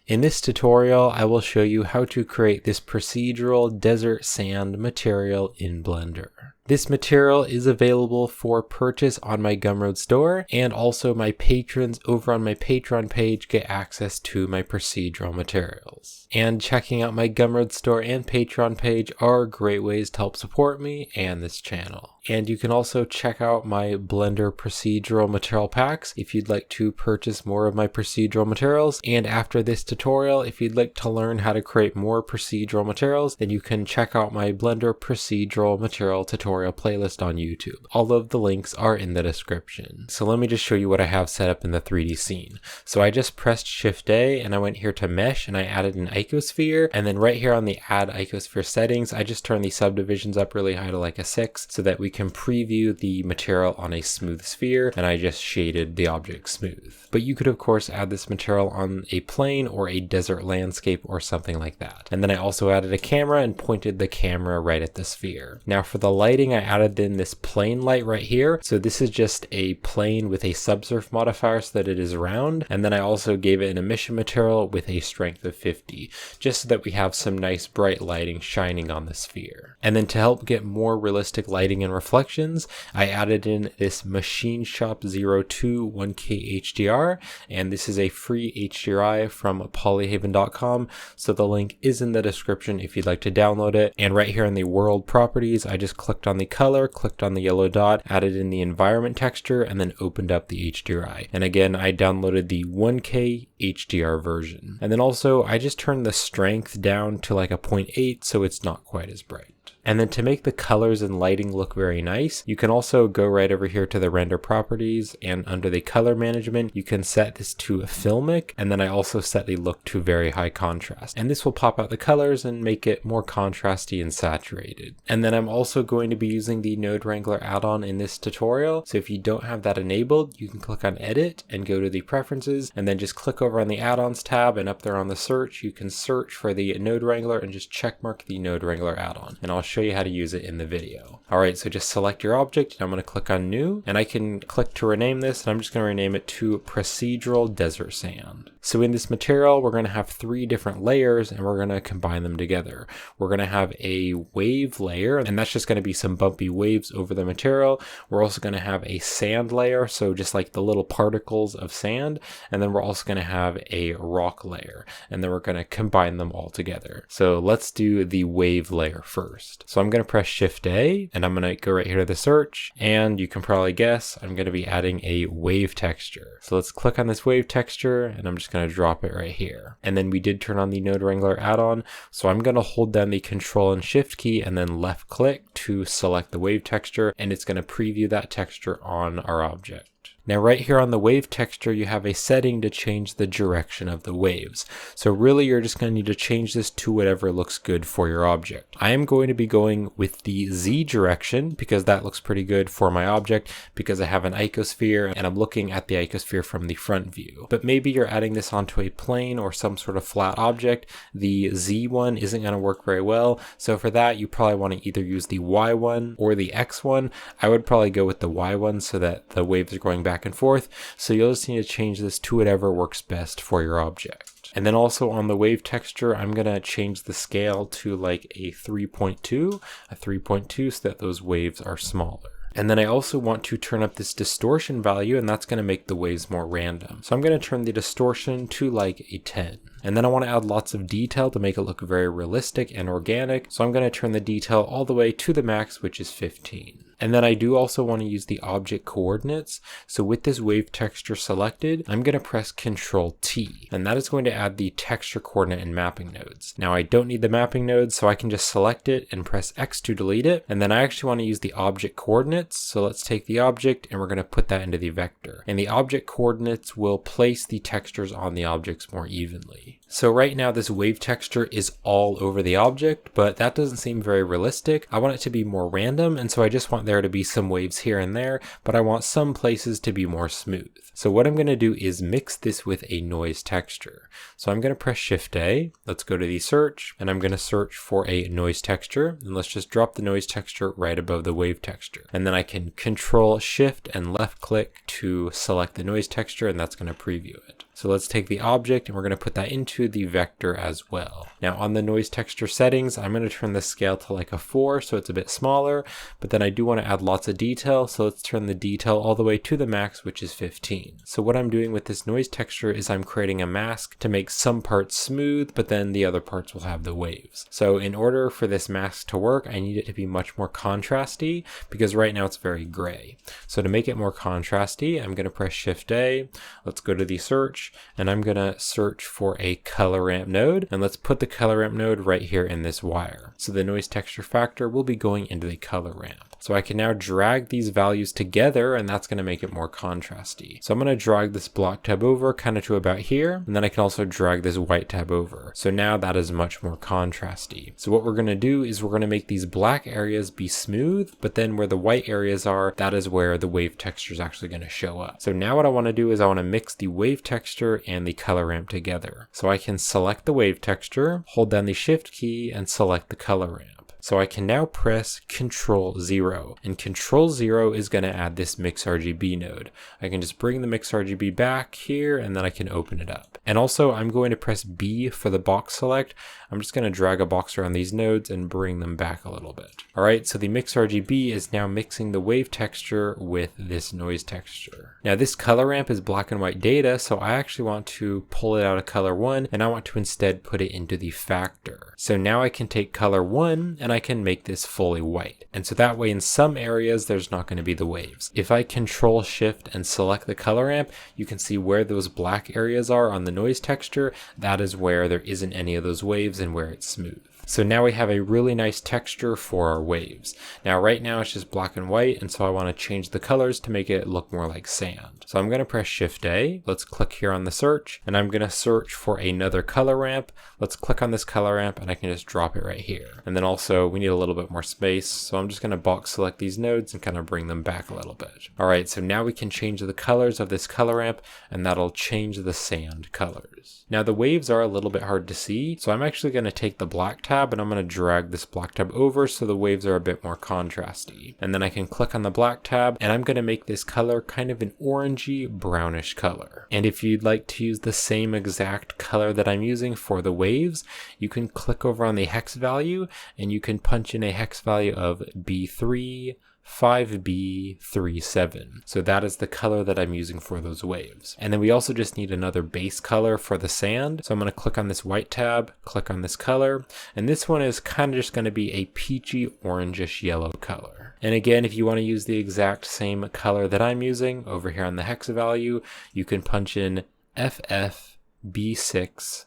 In this tutorial, I will show you how to create this procedural desert sand material in Blender. This material is available for purchase on my Gumroad store, and also my patrons over on my Patreon page get access to my procedural materials. And checking out my Gumroad store and Patreon page are great ways to help support me and this channel. And you can also check out my Blender procedural material packs if you'd like to purchase more of my procedural materials. And after this tutorial, if you'd like to learn how to create more procedural materials, then you can check out my Blender procedural material tutorial playlist on YouTube. All of the links are in the description. So let me just show you what I have set up in the 3D scene. So I just pressed Shift A and I went here to Mesh and I added an icosphere. And then right here on the Add Icosphere settings, I just turned the subdivisions up really high to like a 6 so that we can preview the material on a smooth sphere, and I just shaded the object smooth. But you could of course add this material on a plane or a desert landscape or something like that. And then I also added a camera and pointed the camera right at the sphere. Now for the lighting, I added in this plane light right here. So this is just a plane with a subsurf modifier so that it is round. And then I also gave it an emission material with a strength of 50, just so that we have some nice bright lighting shining on the sphere. And then to help get more realistic lighting and reflections, I added in this Machine Shop 02 1K HDR, and this is a free HDRI from polyhaven.com, so the link is in the description if you'd like to download it. And right here in the world properties, I just clicked on the color, clicked on the yellow dot, added in the environment texture, and then opened up the HDRI. And again, I downloaded the 1K HDR version. And then also I just turned the strength down to like a 0.8 so it's not quite as bright. And then to make the colors and lighting look very nice, you can also go right over here to the render properties, and under the color management, you can set this to filmic. And then I also set the look to very high contrast. And this will pop out the colors and make it more contrasty and saturated. And then I'm also going to be using the Node Wrangler add-on in this tutorial. So if you don't have that enabled, you can click on edit and go to the preferences, and then just click over on the add-ons tab, and up there on the search, you can search for the Node Wrangler and just checkmark the Node Wrangler add-on. And I'll show you how to use it in the video. Alright, so just select your object, and I'm going to click on new, and I can click to rename this, and I'm just going to rename it to Procedural Desert Sand. So in this material, we're going to have 3 different layers, and we're going to combine them together. We're going to have a wave layer, and that's just going to be some bumpy waves over the material. We're also going to have a sand layer, so just like the little particles of sand, and then we're also going to have a rock layer, and then we're going to combine them all together. So let's do the wave layer first. So I'm going to press Shift A, and I'm going to go right here to the search, and you can probably guess I'm going to be adding a wave texture. So let's click on this wave texture, and I'm just going to drop it right here. And then we did turn on the Node Wrangler add-on, so I'm going to hold down the Control and Shift key and then left click to select the wave texture, and it's going to preview that texture on our object. Now right here on the wave texture, you have a setting to change the direction of the waves. So really you're just going to need to change this to whatever looks good for your object. I am going to be going with the Z direction because that looks pretty good for my object because I have an icosphere and I'm looking at the icosphere from the front view. But maybe you're adding this onto a plane or some sort of flat object. The Z one isn't going to work very well. So for that, you probably want to either use the Y one or the X one. I would probably go with the Y one so that the waves are going back and forth. So you'll just need to change this to whatever works best for your object. And then also on the wave texture, I'm going to change the scale to like a 3.2 so that those waves are smaller. And then I also want to turn up this distortion value, and that's going to make the waves more random. So I'm going to turn the distortion to like a 10. And then I want to add lots of detail to make it look very realistic and organic. So I'm going to turn the detail all the way to the max, which is 15. And then I do also want to use the object coordinates. So with this wave texture selected, I'm going to press Control T, and that is going to add the texture coordinate and mapping nodes. Now I don't need the mapping nodes, so I can just select it and press X to delete it. And then I actually want to use the object coordinates. So let's take the object and we're going to put that into the vector. And the object coordinates will place the textures on the objects more evenly. So right now this wave texture is all over the object, but that doesn't seem very realistic. I want it to be more random, and so I just want there to be some waves here and there, but I want some places to be more smooth. So what I'm going to do is mix this with a noise texture. So I'm going to press Shift A, let's go to the search, and I'm going to search for a noise texture, and let's just drop the noise texture right above the wave texture. And then I can Control Shift and left click to select the noise texture, and that's going to preview it. So let's take the object and we're going to put that into the vector as well. Now on the noise texture settings, I'm going to turn the scale to like a 4 so it's a bit smaller, but then I do want to add lots of detail, so let's turn the detail all the way to the max, which is 15. So what I'm doing with this noise texture is I'm creating a mask to make some parts smooth, but then the other parts will have the waves. So in order for this mask to work, I need it to be much more contrasty because right now it's very gray. So to make it more contrasty, I'm going to press Shift A. Let's go to the search and I'm going to search for a color ramp node, and let's put the color ramp node right here in this wire. So the noise texture factor will be going into the color ramp. So I can now drag these values together and that's going to make it more contrasty. So I'm going to drag this block tab over kind of to about here, and then I can also drag this white tab over. So now that is much more contrasty. So what we're going to do is we're going to make these black areas be smooth, but then where the white areas are, that is where the wave texture is actually going to show up. So now what I want to do is I want to mix the wave texture and the color ramp together. So I can select the wave texture, hold down the Shift key and select the color ramp. So I can now press Control 0, and Control 0 is going to add this Mix RGB node. I can just bring the Mix RGB back here and then I can open it up. And also I'm going to press B for the box select. I'm just going to drag a box around these nodes and bring them back a little bit. Alright, so the Mix RGB is now mixing the wave texture with this noise texture. Now this color ramp is black and white data, so I actually want to pull it out of color 1 and I want to instead put it into the factor. So now I can take color 1 and I can make this fully white. And so that way in some areas there's not going to be the waves. If I Control Shift and select the color ramp, you can see where those black areas are on the noise texture. That is where there isn't any of those waves and where it's smooth. So now we have a really nice texture for our waves. Now right now it's just black and white, and so I want to change the colors to make it look more like sand. So I'm going to press Shift A. Let's click here on the search, and I'm going to search for another color ramp. Let's click on this color ramp and I can just drop it right here. And then also we need a little bit more space, so I'm just going to box select these nodes and kind of bring them back a little bit. Alright, so now we can change the colors of this color ramp, and that'll change the sand colors. Now the waves are a little bit hard to see, so I'm actually going to take the black tab and I'm going to drag this black tab over so the waves are a bit more contrasty. And then I can click on the black tab and I'm going to make this color kind of an orangey brownish color. And if you'd like to use the same exact color that I'm using for the waves, you can click over on the hex value and you can punch in a hex value of B3 5B37. So that is the color that I'm using for those waves. And then we also just need another base color for the sand. So I'm going to click on this white tab, click on this color, and this one is kind of just going to be a peachy orangish yellow color. And again, if you want to use the exact same color that I'm using over here on the hex value, you can punch in FFB678.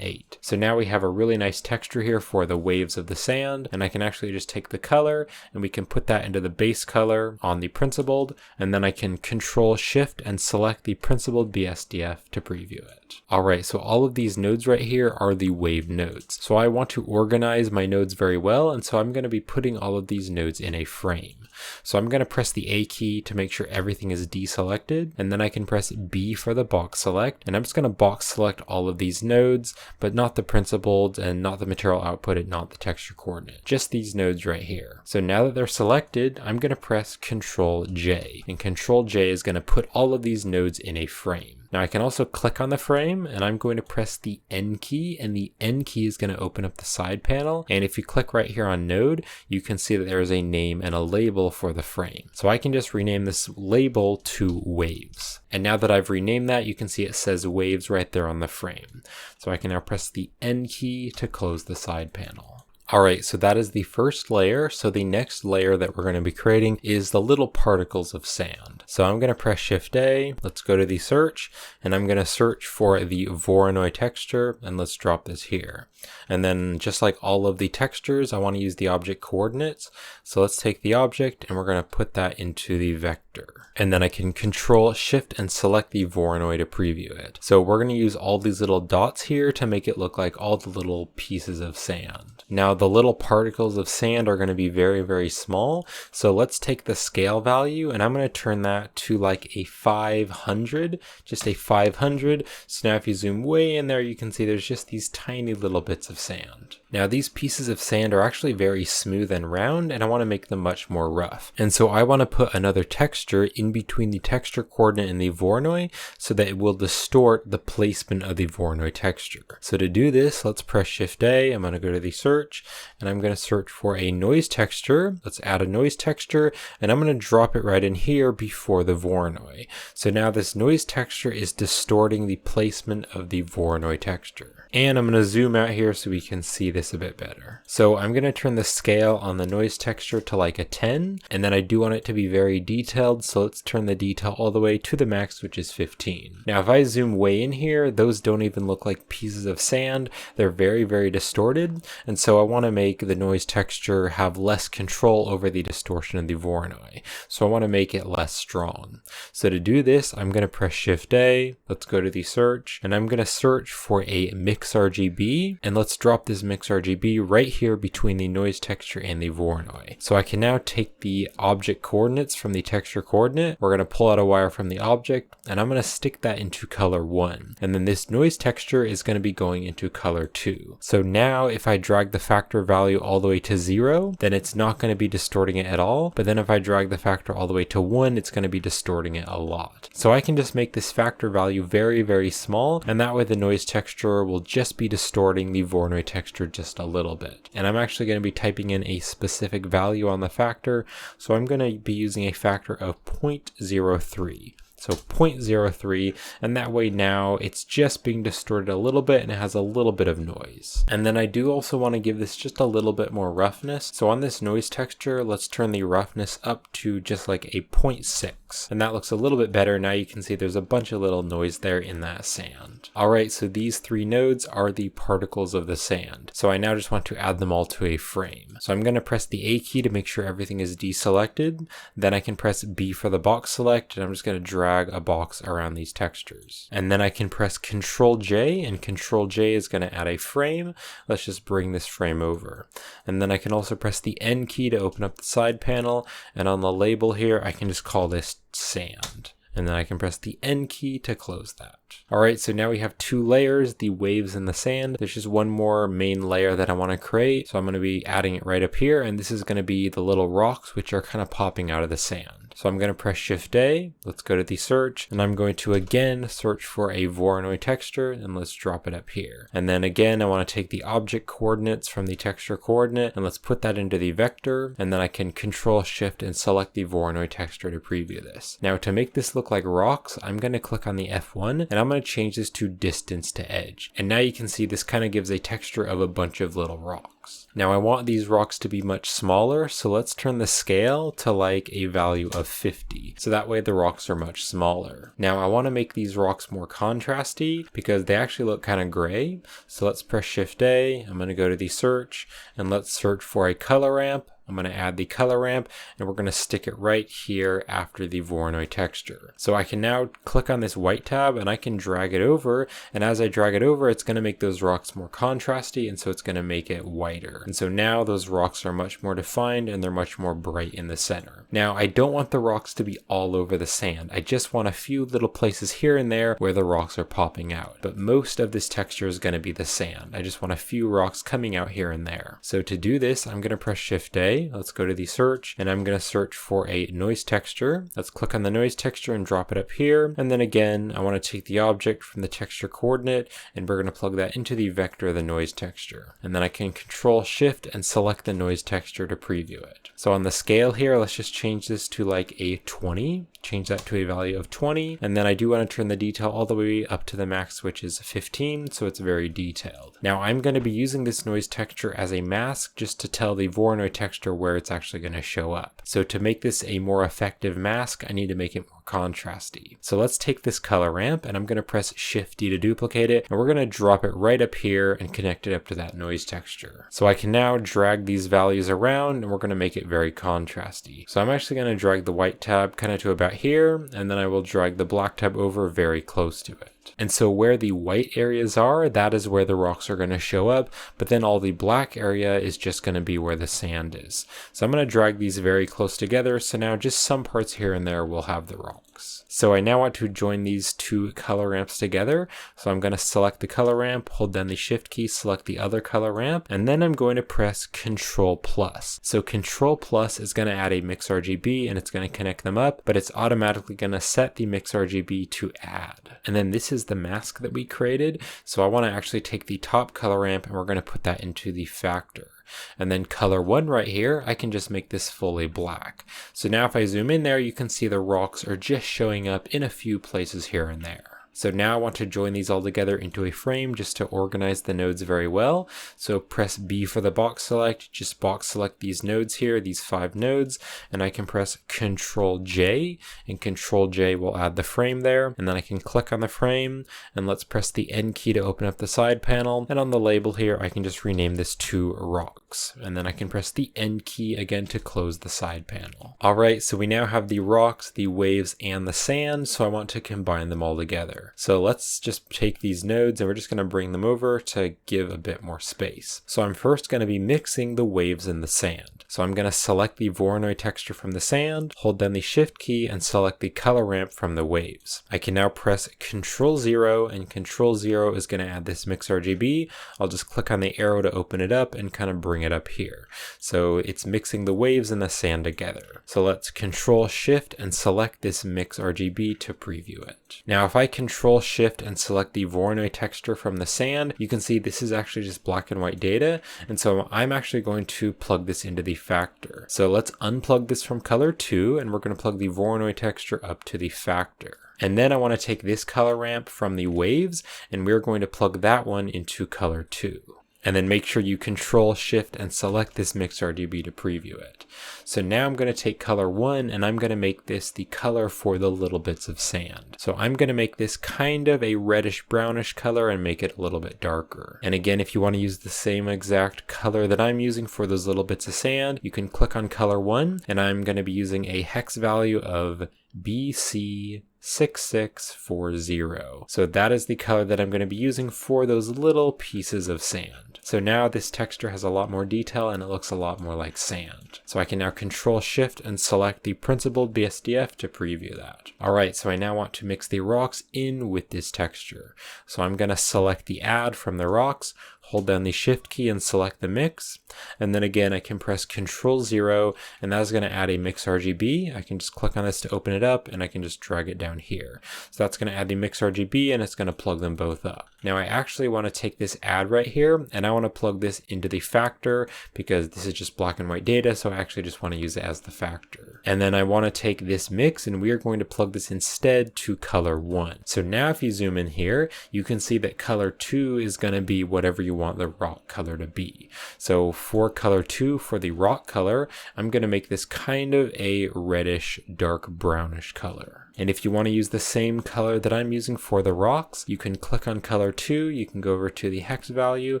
So now we have a really nice texture here for the waves of the sand, and I can actually just take the color and we can put that into the base color on the principled, and then I can Control Shift and select the principled BSDF to preview it. Alright, so all of these nodes right here are the wave nodes. So I want to organize my nodes very well, and so I'm going to be putting all of these nodes in a frame. So I'm going to press the A key to make sure everything is deselected, and then I can press B for the box select, and I'm just going to box select all of these nodes, but not the principled and not the material output and not the texture coordinate, just these nodes right here. So now that they're selected, I'm going to press Control J, and Control J is going to put all of these nodes in a frame. Now I can also click on the frame and I'm going to press the N key, and the N key is going to open up the side panel. And if you click right here on node, you can see that there is a name and a label for the frame. So I can just rename this label to waves. And now that I've renamed that, you can see it says waves right there on the frame. So I can now press the N key to close the side panel. Alright, so that is the first layer. So the next layer that we're going to be creating is the little particles of sand. So I'm going to press Shift A, let's go to the search, and I'm going to search for the Voronoi texture, and let's drop this here. And then just like all of the textures, I want to use the object coordinates. So let's take the object and we're going to put that into the vector. And then I can Control Shift and select the Voronoi to preview it. So we're going to use all these little dots here to make it look like all the little pieces of sand. Now the little particles of sand are going to be very, very small. So let's take the scale value and I'm going to turn that to like a 500, just a 500. So now if you zoom way in there, you can see there's just these tiny little bits of sand. Now these pieces of sand are actually very smooth and round, and I want to make them much more rough. And so I want to put another texture in between the texture coordinate and the Voronoi so that it will distort the placement of the Voronoi texture. So to do this, let's press Shift A. I'm going to go to the search and I'm going to search for a noise texture. Let's add a noise texture and I'm going to drop it right in here before the Voronoi. So now this noise texture is distorting the placement of the Voronoi texture. And I'm going to zoom out here so we can see this a bit better. So I'm going to turn the scale on the noise texture to like a 10, and then I do want it to be very detailed, so let's turn the detail all the way to the max, which is 15. Now if I zoom way in here, those don't even look like pieces of sand. They're very, very distorted, and so I want to make the noise texture have less control over the distortion of the Voronoi. So I want to make it less strong. So to do this, I'm going to press Shift A, let's go to the search, and I'm going to search for a mix RGB, and let's drop this mix RGB right here between the noise texture and the Voronoi. So I can now take the object coordinates from the texture coordinate, we're going to pull out a wire from the object, and I'm going to stick that into color 1. And then this noise texture is going to be going into color 2. So now if I drag the factor value all the way to 0, then it's not going to be distorting it at all. But then if I drag the factor all the way to 1, it's going to be distorting it a lot. So I can just make this factor value very, very small, and that way the noise texture will just be distorting the Voronoi texture just a little bit. And I'm actually going to be typing in a specific value on the factor, so I'm going to be using a factor of 0.03. So 0.03, and that way now it's just being distorted a little bit and it has a little bit of noise. And then I do also want to give this just a little bit more roughness. So on this noise texture, let's turn the roughness up to just like a 0.6. And that looks a little bit better. Now you can see there's a bunch of little noise there in that sand. All right, so these 3 nodes are the particles of the sand. So I now just want to add them all to a frame. So I'm going to press the A key to make sure everything is deselected. Then I can press B for the box select, and I'm just going to drag a box around these textures. And then I can press Ctrl J, and Ctrl J is going to add a frame. Let's just bring this frame over. And then I can also press the N key to open up the side panel, and on the label here I can just call this sand. And then I can press the N key to close that. All right, so now we have 2 layers, the waves and the sand. There's just one more main layer that I want to create. So I'm going to be adding it right up here, and this is going to be the little rocks which are kind of popping out of the sand. So I'm going to press Shift A, let's go to the search, and I'm going to again search for a Voronoi texture, and let's drop it up here. And then again, I want to take the object coordinates from the texture coordinate, and let's put that into the vector, and then I can Control Shift and select the Voronoi texture to preview this. Now to make this look like rocks, I'm going to click on the F1, and I'm going to change this to distance to edge. And now you can see this kind of gives a texture of a bunch of little rocks. Now I want these rocks to be much smaller, so let's turn the scale to like a value of 50. So that way the rocks are much smaller. Now I want to make these rocks more contrasty because they actually look kind of gray. So let's press Shift A, I'm going to go to the search, and let's search for a color ramp. I'm going to add the color ramp, and we're going to stick it right here after the Voronoi texture. So I can now click on this white tab and I can drag it over, and as I drag it over, it's going to make those rocks more contrasty, and so it's going to make it whiter. And so now those rocks are much more defined and they're much more bright in the center. Now I don't want the rocks to be all over the sand. I just want a few little places here and there where the rocks are popping out. But most of this texture is going to be the sand. I just want a few rocks coming out here and there. So to do this, I'm going to press Shift A. Let's go to the search, and I'm going to search for a noise texture. Let's click on the noise texture and drop it up here. And then again, I want to take the object from the texture coordinate, and we're going to plug that into the vector of the noise texture. And then I can Control Shift and select the noise texture to preview it. So on the scale here, let's just change this to like a 20. Change that to a value of 20, and then I do want to turn the detail all the way up to the max, which is 15, so it's very detailed. Now I'm going to be using this noise texture as a mask just to tell the Voronoi texture where it's actually going to show up. So to make this a more effective mask, I need to make it more contrasty. So let's take this color ramp, and I'm going to press Shift D to duplicate it, and we're going to drop it right up here and connect it up to that noise texture. So I can now drag these values around, and we're going to make it very contrasty. So I'm actually going to drag the white tab kind of to about here, and then I will drag the black tab over very close to it. And so where the white areas are, that is where the rocks are going to show up, but then all the black area is just going to be where the sand is. So I'm going to drag these very close together, so now just some parts here and there will have the rocks. So I now want to join these two color ramps together. So I'm going to select the color ramp, hold down the shift key, select the other color ramp, and then I'm going to press Control plus. So Control plus is going to add a mix RGB and it's going to connect them up, but it's automatically going to set the mix RGB to add. And then this is the mask that we created. So I want to actually take the top color ramp and we're going to put that into the factor. And then color 1 right here, I can just make this fully black. So now if I zoom in there, you can see the rocks are just showing up in a few places here and there. So now I want to join these all together into a frame just to organize the nodes very well. So press B for the box select, just box select these nodes here, these 5 nodes, and I can press Control J, and Control J will add the frame there, and then I can click on the frame, and let's press the N key to open up the side panel, and on the label here I can just rename this to rocks, and then I can press the N key again to close the side panel. Alright, so we now have the rocks, the waves, and the sand, so I want to combine them all together. So let's just take these nodes and we're just going to bring them over to give a bit more space. So I'm first going to be mixing the waves and the sand. So I'm going to select the Voronoi texture from the sand, hold down the shift key and select the color ramp from the waves. I can now press Control 0 and Control 0 is going to add this mix RGB. I'll just click on the arrow to open it up and kind of bring it up here. So it's mixing the waves and the sand together. So let's Control Shift and select this mix RGB to preview it. Now if I Control Shift and select the Voronoi texture from the sand, you can see this is actually just black and white data, and so I'm actually going to plug this into the factor. So let's unplug this from color 2 and we're going to plug the Voronoi texture up to the factor. And then I want to take this color ramp from the waves and we're going to plug that one into color 2. And then make sure you Control Shift and select this mix RGB to preview it. So now I'm going to take color 1 and I'm going to make this the color for the little bits of sand. So I'm going to make this kind of a reddish brownish color and make it a little bit darker. And again, if you want to use the same exact color that I'm using for those little bits of sand, you can click on color 1 and I'm going to be using a hex value of BC6640. So that is the color that I'm going to be using for those little pieces of sand. So now this texture has a lot more detail and it looks a lot more like sand. So I can now Control Shift and select the principled BSDF to preview that. Alright, so I now want to mix the rocks in with this texture. So I'm going to select the add from the rocks, hold down the shift key and select the mix, and then again I can press Control 0 and that is going to add a mix RGB. I can just click on this to open it up and I can just drag it down here. So that's going to add the mix RGB and it's going to plug them both up. Now I actually want to take this add right here and I want to plug this into the factor because this is just black and white data, so I actually just want to use it as the factor. And then I want to take this mix and we are going to plug this instead to color 1. So now if you zoom in here, you can see that color 2 is going to be whatever you want the rock color to be. So for color 2, for the rock color, I'm going to make this kind of a reddish, dark brownish color. And if you want to use the same color that I'm using for the rocks, you can click on color 2, you can go over to the hex value,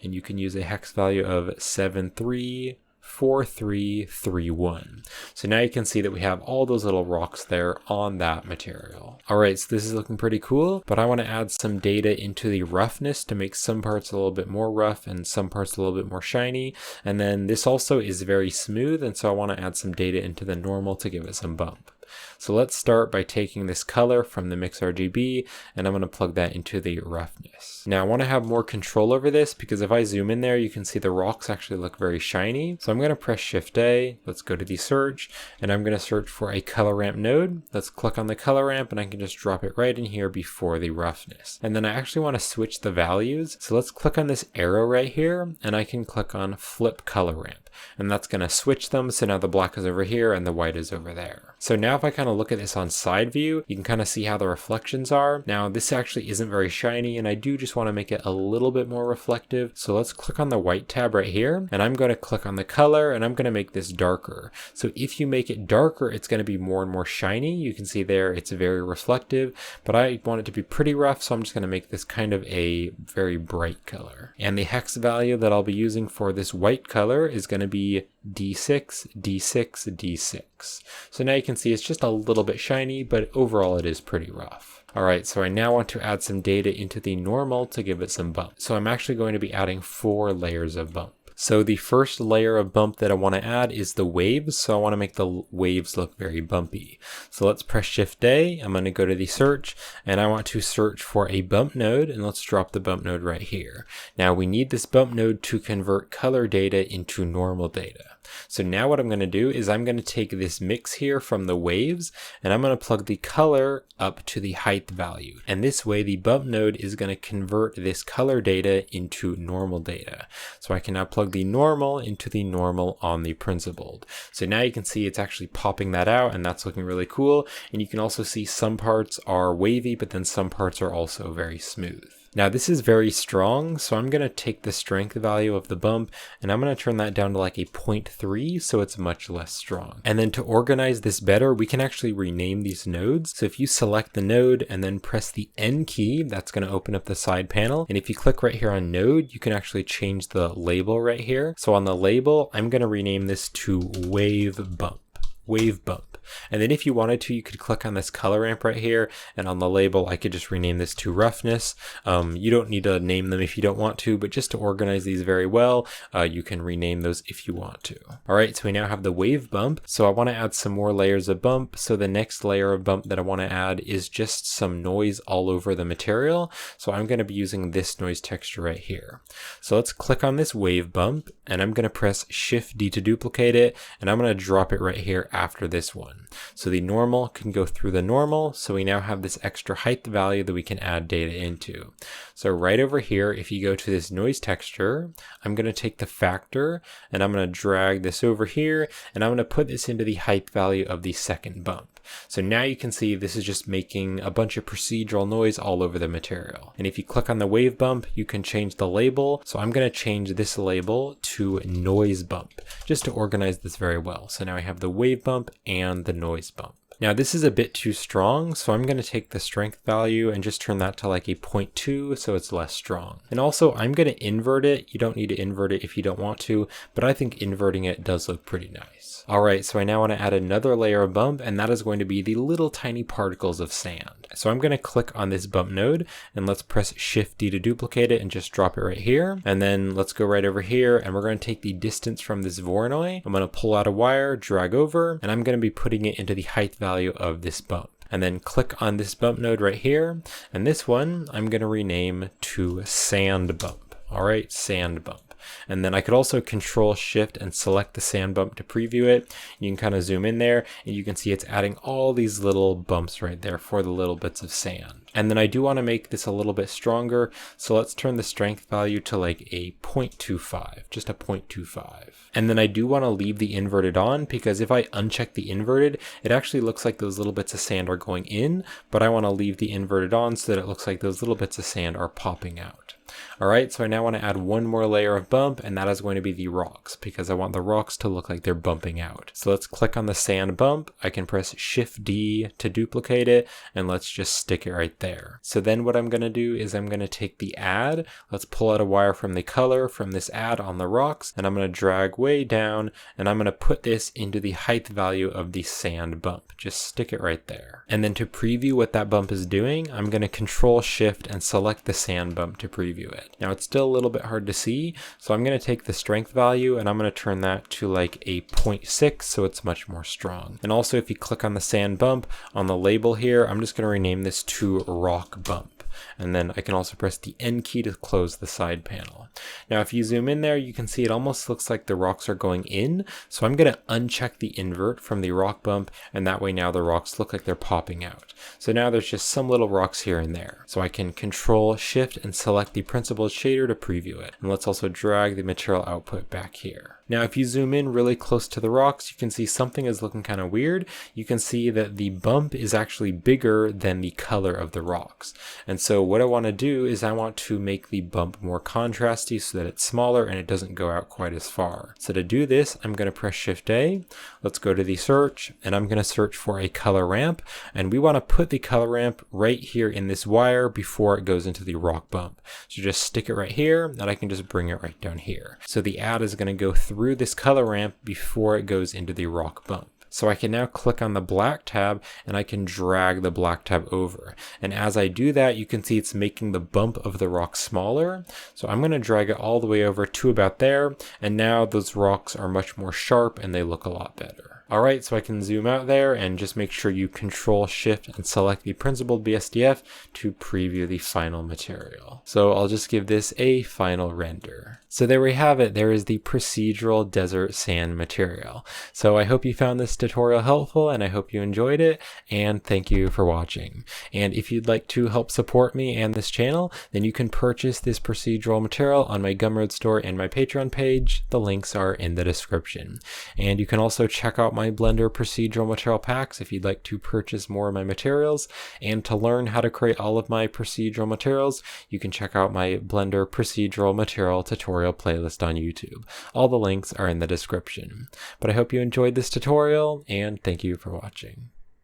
and you can use a hex value of 734331. So now you can see that we have all those little rocks there on that material. Alright, so this is looking pretty cool, but I want to add some data into the roughness to make some parts a little bit more rough and some parts a little bit more shiny. And then this also is very smooth, and so I want to add some data into the normal to give it some bump. So let's start by taking this color from the mix RGB and I'm going to plug that into the roughness. Now I want to have more control over this because if I zoom in there, you can see the rocks actually look very shiny. So I'm going to press Shift A, let's go to the search, and I'm going to search for a color ramp node. Let's click on the color ramp and I can just drop it right in here before the roughness. And then I actually want to switch the values. So let's click on this arrow right here and I can click on flip color ramp. And that's going to switch them, so now the black is over here and the white is over there. So now if I kind of look at this on side view, you can kind of see how the reflections are. Now this actually isn't very shiny and I do just want to make it a little bit more reflective. So let's click on the white tab right here and I'm going to click on the color and I'm going to make this darker. So if you make it darker, it's going to be more and more shiny. You can see there it's very reflective, but I want it to be pretty rough, so I'm just going to make this kind of a very bright color. And the hex value that I'll be using for this white color is going to be D6, D6, D6. So now you can see it's just a little bit shiny, but overall it is pretty rough. Alright, so I now want to add some data into the normal to give it some bump. So I'm actually going to be adding 4 layers of bump. So the first layer of bump that I want to add is the waves. So I want to make the waves look very bumpy. So let's press Shift A. I'm going to go to the search and I want to search for a bump node, and let's drop the bump node right here. Now we need this bump node to convert color data into normal data. So now what I'm going to do is I'm going to take this mix here from the waves and I'm going to plug the color up to the height value. And this way the bump node is going to convert this color data into normal data. So I can now plug the normal into the normal on the principled. So now you can see it's actually popping that out, and that's looking really cool. And you can also see some parts are wavy, but then some parts are also very smooth. Now this is very strong, so I'm going to take the strength value of the bump and I'm going to turn that down to like a 0.3, so it's much less strong. And then to organize this better, we can actually rename these nodes. So if you select the node and then press the N key, that's going to open up the side panel. And if you click right here on node, you can actually change the label right here. So on the label, I'm going to rename this to wave bump. Wave bump. And then if you wanted to, you could click on this color ramp right here, and on the label I could just rename this to roughness. You don't need to name them if you don't want to, but just to organize these very well, you can rename those if you want to. Alright, so we now have the wave bump. So I want to add some more layers of bump. So the next layer of bump that I want to add is just some noise all over the material. So I'm going to be using this noise texture right here. So let's click on this wave bump and I'm going to press Shift D to duplicate it, and I'm going to drop it right here after this one. So the normal can go through the normal, so we now have this extra height value that we can add data into. So right over here, if you go to this noise texture, I'm going to take the factor and I'm going to drag this over here and I'm going to put this into the height value of the second bump. So now you can see this is just making a bunch of procedural noise all over the material. And if you click on the wave bump, you can change the label. So I'm going to change this label to noise bump just to organize this very well. So now I have the wave bump and the noise bump. Now this is a bit too strong, so I'm going to take the strength value and just turn that to like a 0.2 so it's less strong. And also I'm going to invert it. You don't need to invert it if you don't want to, but I think inverting it does look pretty nice. Alright, so I now want to add another layer of bump, and that is going to be the little tiny particles of sand. So I'm going to click on this bump node and let's press Shift D to duplicate it and just drop it right here. And then let's go right over here and we're going to take the distance from this Voronoi. I'm going to pull out a wire, drag over, and I'm going to be putting it into the height value of this bump. And then click on this bump node right here. And this one I'm going to rename to sand bump. Alright, sand bump. And then I could also Control Shift and select the sand bump to preview it. You can kind of zoom in there and you can see it's adding all these little bumps right there for the little bits of sand. And then I do want to make this a little bit stronger. So let's turn the strength value to like a 0.25, just a 0.25. And then I do want to leave the inverted on, because if I uncheck the inverted, it actually looks like those little bits of sand are going in, but I want to leave the inverted on so that it looks like those little bits of sand are popping out. Alright, so I now want to add one more layer of bump, and that is going to be the rocks, because I want the rocks to look like they're bumping out. So let's click on the sand bump. I can press Shift D to duplicate it, and let's just stick it right there. So then what I'm going to do is I'm going to take the add, let's pull out a wire from the color from this add on the rocks, and I'm going to drag way down, and I'm going to put this into the height value of the sand bump. Just stick it right there. And then to preview what that bump is doing, I'm going to Control Shift and select the sand bump to preview it. Now it's still a little bit hard to see, so I'm going to take the strength value and I'm going to turn that to like a 0.6 so it's much more strong. And also if you click on the sand bump on the label here, I'm just going to rename this to rock bump. And then I can also press the N key to close the side panel. Now if you zoom in there, you can see it almost looks like the rocks are going in. So I'm going to uncheck the invert from the rock bump, and that way now the rocks look like they're popping out. So now there's just some little rocks here and there. So I can Control Shift and select the principled shader to preview it. And let's also drag the material output back here. Now if you zoom in really close to the rocks, you can see something is looking kind of weird. You can see that the bump is actually bigger than the color of the rocks. And so So what I want to do is I want to make the bump more contrasty so that it's smaller and it doesn't go out quite as far. So to do this, I'm going to press Shift A. Let's go to the search, and I'm going to search for a color ramp, and we want to put the color ramp right here in this wire before it goes into the rock bump. So just stick it right here, and I can just bring it right down here. So the add is going to go through this color ramp before it goes into the rock bump. So I can now click on the black tab and I can drag the black tab over. And as I do that, you can see it's making the bump of the rock smaller. So I'm going to drag it all the way over to about there. And now those rocks are much more sharp and they look a lot better. Alright, so I can zoom out there and just make sure you Control Shift and select the principled BSDF to preview the final material. So I'll just give this a final render. So there we have it. There is the Procedural Desert Sand material. So I hope you found this tutorial helpful and I hope you enjoyed it, and thank you for watching. And if you'd like to help support me and this channel, then you can purchase this procedural material on my Gumroad store and my Patreon page. The links are in the description. And you can also check out my Blender procedural material packs if you'd like to purchase more of my materials. And to learn how to create all of my procedural materials, you can check out my Blender procedural material tutorial playlist on YouTube. All the links are in the description. But I hope you enjoyed this tutorial, and thank you for watching.